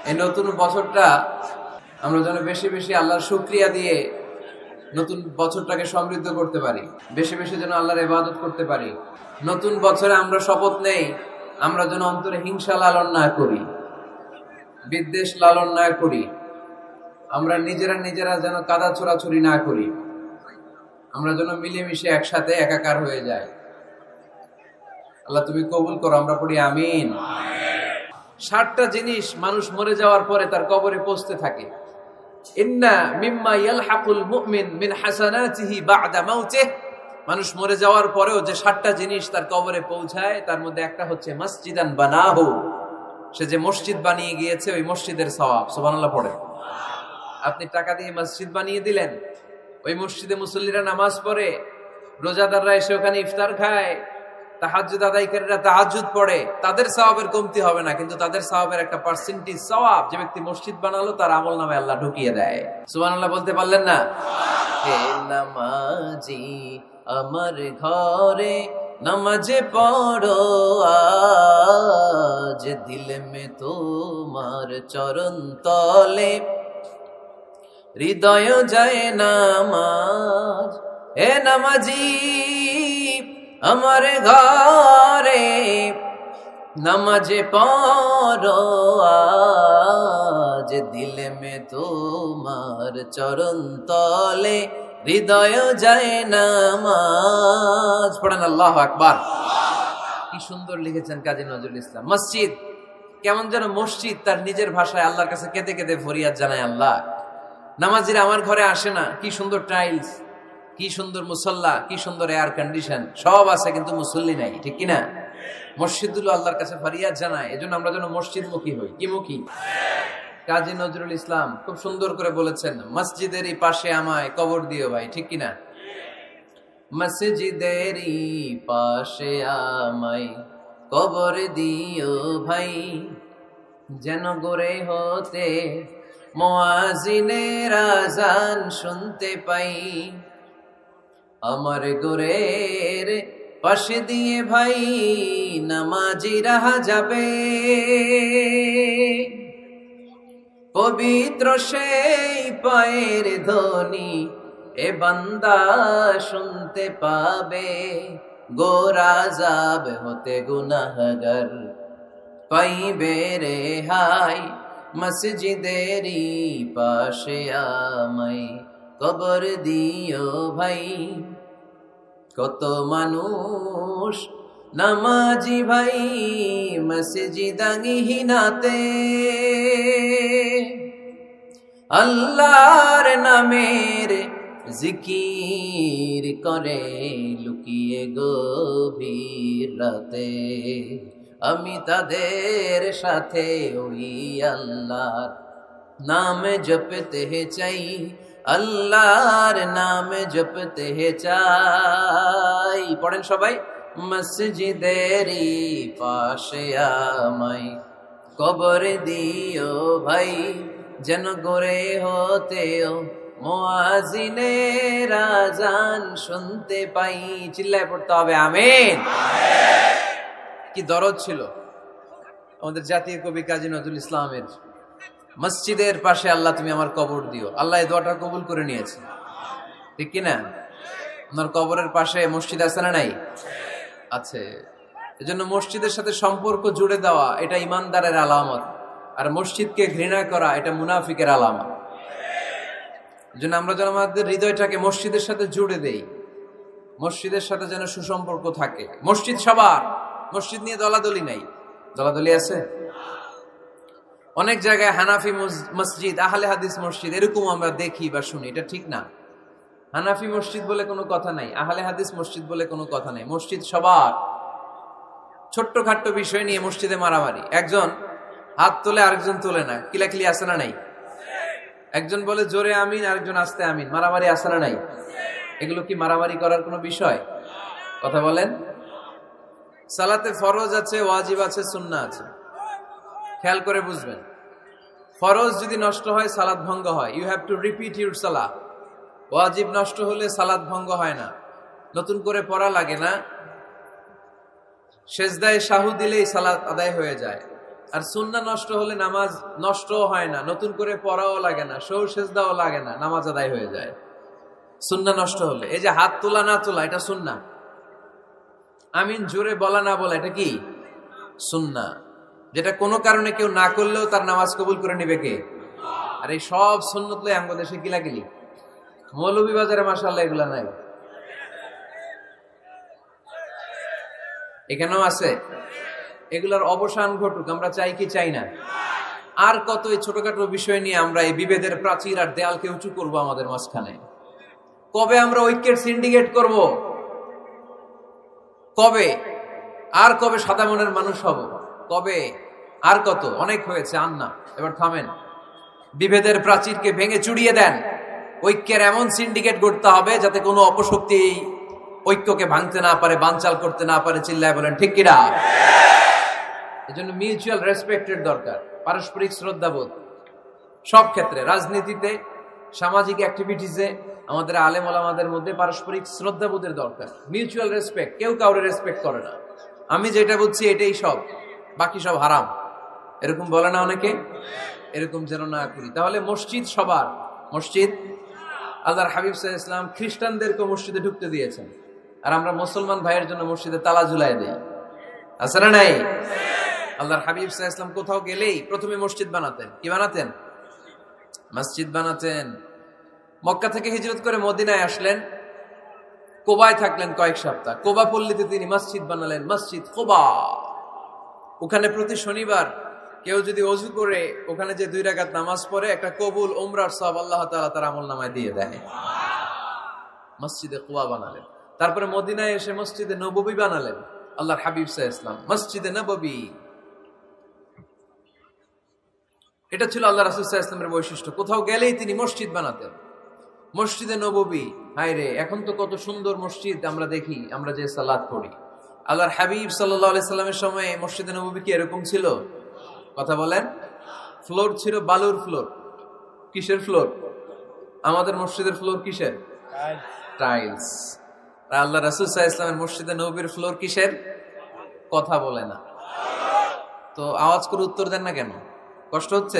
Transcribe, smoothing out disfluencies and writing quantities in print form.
এই নতুন বছরটা আমরা যেন বেশি বেশি আল্লাহর শুকরিয়া দিয়ে নতুন বছরটাকে সমৃদ্ধ করতে পারি, বেশি বেশি যেন আল্লাহর ইবাদত করতে পারি। নতুন বছরে আমরা শপথ নেই, আমরা যেন অন্তরে হিংসা লালন না করি, বিদ্বেষ লালন না করি, আমরা নিজেরা যেন কাদা ছোড়াছুরি না করি, আমরা যেন মিলেমিশে একসাথে একাকার হয়ে যায়। আল্লাহ তুমি কবুল করো, আমরা পড়ি আমিন। 60টা জিনিস মানুষ মরে যাওয়ার পরে তার কবরে পৌঁছতে থাকে। ইন্না মিম্মা ইয়ালহাকুল মুমিন মিন হাসানাতিহি বা'দা মাউতিহি, মানুষ মরে যাওয়ার পরেও যে 60টা জিনিস তার কবরে পৌঁছায় তার মধ্যে একটা হচ্ছে মসজিদান বানাহু, সে যে মসজিদ বানিয়ে গিয়েছে ওই মসজিদের সওয়াব। সুবহানাল্লাহ পড়ে। আপনি টাকা দিয়ে মসজিদ বানিয়ে দিলেন, ওই মসজিদে মুসল্লিরা নামাজ পড়ে, রোজাদাররা এসে ওখানে ইফতার খায়, তাহাজ্জুদ আদায়কারীরা তাহাজ্জুদ পড়ে, তাদের সওয়াবের কমতি হবে না, কিন্তু তাদের সওয়াবের একটা পার্সেন্টেজ সওয়াব যে ব্যক্তি মসজিদ বানালো তার আমলনামে আল্লাহ ঢুকিয়ে দেয়। সুবহানাল্লাহ বলতে পারলেন না? হে নামাজি আমার ঘরে নামাজে পড়ো আজ, দিল মে তোমার চরণ তলে হৃদয় যায় নামাজ। হে নামাজি আমার ঘরে নামাজে পড়ো আজ, দিল মে তোমার চরণ তলে হৃদয় যায় নামাজ। পড়েন আল্লাহু আকবার। কি সুন্দর লিখেছেন কাজী নজরুল ইসলাম। মসজিদ কেমন যেন মসজিদ তার নিজের ভাষায় আল্লাহর কাছে কেঁদে কেঁদে ফরিয়াদ জানায়, আল্লাহ নামাজিরা আমার ঘরে আসে না, কি সুন্দর টাইলস, কি সুন্দর মুসল্লা, কি সুন্দর এয়ার কন্ডিশন, সব আছে কিন্তু মুসল্লি নাই, ঠিক কিনা? মসজিদগুলো আল্লাহর কাছে ফরিয়াদ জানায়, এজন্য আমরা যেন মসজিদ মুখী হই। কি মুখী? কাজী নজরুল ইসলাম খুব সুন্দর করে বলেছেন, মসজিদেরই পাশে আমায় কবর দিও ভাই, ঠিক কিনা? মসজিদেরই পাশে আমায় কবর দিও ভাই, যেন গড়ে হতে মুয়াজ্জিনের আযান শুনতে পাই। আমার গোরের পাশে দিয়ে ভাই নামাজিরা যাবে, পবিত্র সেই পায়ের ধ্বনি এ বান্দা শুনতে পাবে। গোরা যাব হতে গুনাহগার পাইবে রেহাই, মসজিদেরই পাশে আমায় কবর দিও ভাই। কত মানুষ নামাজি ভাই মসজিদাঙ্গিহীনাতে, আল্লাহর নামের জিকির করে লুকিয়ে গভীর রাতে। আমি তাদের সাথে ওই আল্লাহর নাম জপতে চাই, আল্লাহর নাম জপতে চাই। পড়েন সবাই, মসজিদেরই পাশে আমায় কবর দিও ভাই, যেন গড়ে হতেও মুয়াজ্জিনের আযান শুনতে পাই। চিল্লায় পড়তে হবে আমিন। কি দরদ ছিল আমাদের জাতীয় কবি কাজী নজরুল ইসলামের, মসজিদের পাশে আল্লাহ তুমি আমার কবর দিও। আল্লাহ এই দোয়াটা কবুল করে নিয়েছে, ঠিক কিনা? আপনার কবরের পাশে মসজিদ আছে না নাই? আছে। এজন্য মসজিদের সাথে সম্পর্ক জুড়ে দেওয়া এটা ইমানদারের আলামত, আর মসজিদকে ঘৃণা করা এটা মুনাফিকের আলামত। এজন্য আমরা যেন আমাদের হৃদয়টাকে মসজিদের সাথে জুড়ে দেই, মসজিদের সাথে যেন সুসম্পর্ক থাকে। মসজিদ সবার, মসজিদ নিয়ে দলাদলি নাই। দলাদলি আছে অনেক জায়গায়, হানাফি মসজিদ, আহলে হাদিস মসজিদ এরকম আমরা দেখি বা শুনি, এটা ঠিক না। হানাফি মসজিদ বলে কোনো কথা নাই, আহলে হাদিস মসজিদ বলে কোনো কথা নাই। মসজিদ সবার। ছোট্ট খাট্ট বিষয় নিয়ে মসজিদে মারামারি, একজন হাত তোলে আরেকজন তোলে না, কিলাকিলি আছে না নাই? একজন বলে জোরে আমিন, আরেকজন আস্তে আমিন, মারামারি আছে না নাই? এগুলো কি মারামারি করার কোনো বিষয়? কথা বলেন। সালাতে ফরজ আছে, ওয়াজিব আছে, সুন্নাহ আছে। খেয়াল করে বুঝবেন, ফরজ যদি নষ্ট হয় সালাত ভঙ্গ হয়, you have to repeat your সালাহ। ওয়াজিব নষ্ট হলে সালাত ভঙ্গ হয় না, নতুন করে পড়া লাগে না, সেজদায় সাহু দিলেই সালাত আদায় হয়ে যায়। আর সুন্নাহ নষ্ট হলে নামাজ নষ্টও হয় না, নতুন করে পড়াও লাগে না, সৌ সেজদাও লাগে না, নামাজ আদায় হয়ে যায় সুন্নাহ নষ্ট হলে। এই যে হাত তোলা না তোলা, এটা সুন্নাহ। আমিন জোরে বলা না বলা, এটা কি সুন্নাহ, যেটা কোনো কারণে কেউ না করলেও তার নামাজ কবুল করে নিবে কে? আর এই সব সুন্নত লই আমাদের দেশে কিলাকিলি। মৌলভীবাজারে মাশাআল্লাহ এগুলা নাই, এখানেও আছে। এগুলার অবসান ঘটুক, আমরা চাই কি চাই না? আর কত এই ছোটখাটো বিষয় নিয়ে আমরা এই বিভেদের প্রাচীর আর দেয়ালকে উঁচু করব আমাদের মাঝখানে? কবে আমরা ঐক্যের সিন্ডিকেট করব? কবে? আর কবে সাদা মনের মানুষ হব? কবে? আর কত? অনেক হয়েছে, আর না, এবার থামেন। বিভেদের প্রাচীরকে ভেঙে চুড়িয়ে দেন। ঐক্যের এমন সিন্ডিকেট গড়তে হবে যাতে কোনো অপশক্তি ঐক্যকে ভাঙতে না পারে, বানচাল করতে না পারে। চিল্লায় বলেন ঠিক কিনা? এজন্য মিউচুয়াল রেসপেক্টের দরকার, পারস্পরিক শ্রদ্ধাবোধ সব ক্ষেত্রে, রাজনীতিতে, সামাজিক অ্যাক্টিভিটিসে আমাদের আলেম ওলামাদের মধ্যে পারস্পরিক শ্রদ্ধাবোধের দরকার, মিউচুয়াল রেসপেক্ট। কেউ কাউরে রেসপেক্ট করে না, আমি যেটা বুঝছি এটাই সব, বাকি সব হারাম, এরকম বলে না অনেকে? এরকম যেন না করি। তাহলে মসজিদ সবার, মসজিদ আল্লাহর হাবিব সাল্লাল্লাহু আলাইহি ওয়াসাল্লাম খ্রিস্টানদেরকে মসজিদে ঢুকতে দিয়েছেন, আর আমরা মুসলমান ভাইয়ের জন্য মসজিদে তালা ঝুলাই দেই, আছে না নাই? আল্লাহর হাবিব সাল্লাল্লাহু আলাইহি ওয়াসাল্লাম কোথাও গেলেই প্রথমে মসজিদ বানাতেন। কি বানাতেন? মসজিদ বানাতেন। মক্কা থেকে হিজরত করে মদিনায় আসলেন, কোবায় থাকলেন কয়েক সপ্তাহ। কোবা পল্লীতে তিনি মসজিদ বানালেন, মসজিদ কোবা। ওখানে প্রতি শনিবার কেউ যদি ওযু করে ওখানে যে 2 রাকাত নামাজ পড়ে, একটা কবুল উমরার সওয়াব আল্লাহ তাআলা তার আমলনামায় দিয়ে দেয়। মসজিদে কোবা বানালেন। তারপরে মদিনায় এসে মসজিদে নববী বানালেন আল্লাহর হাবিব সাল্লাল্লাহু আলাইহি ওয়াসাল্লাম, মসজিদে নববী। এটা ছিল আল্লাহ রাসূল সাল্লাল্লাহু আলাইহি ওয়াসাল্লামের বৈশিষ্ট্য। কোথাও গেলেই তিনি মসজিদ বানাতেন, মসজিদে নববী। হায় রে, এখন তো কত সুন্দর মসজিদ আমরা দেখি, আমরা যে সালাত পড়ি। আল্লাহর হাবিব সাল্লাল্লাহু আলাইহি সাল্লামের সময় মসজিদে নববী কি এরকম ছিল? কথা বলেন। ফ্লোর ছিল বালুর ফ্লোর। কিসের ফ্লোর? আমাদের মসজিদের ফ্লোর কিসের? টাইলস। আর আল্লাহ রাসূল সাল্লাল্লাহু আলাইহি ওয়াসাল্লামের মসজিদে নববীর ফ্লোর কিসের? কথা বলে না তো আওয়াজ করে উত্তর দেন না কেন? কষ্ট হচ্ছে?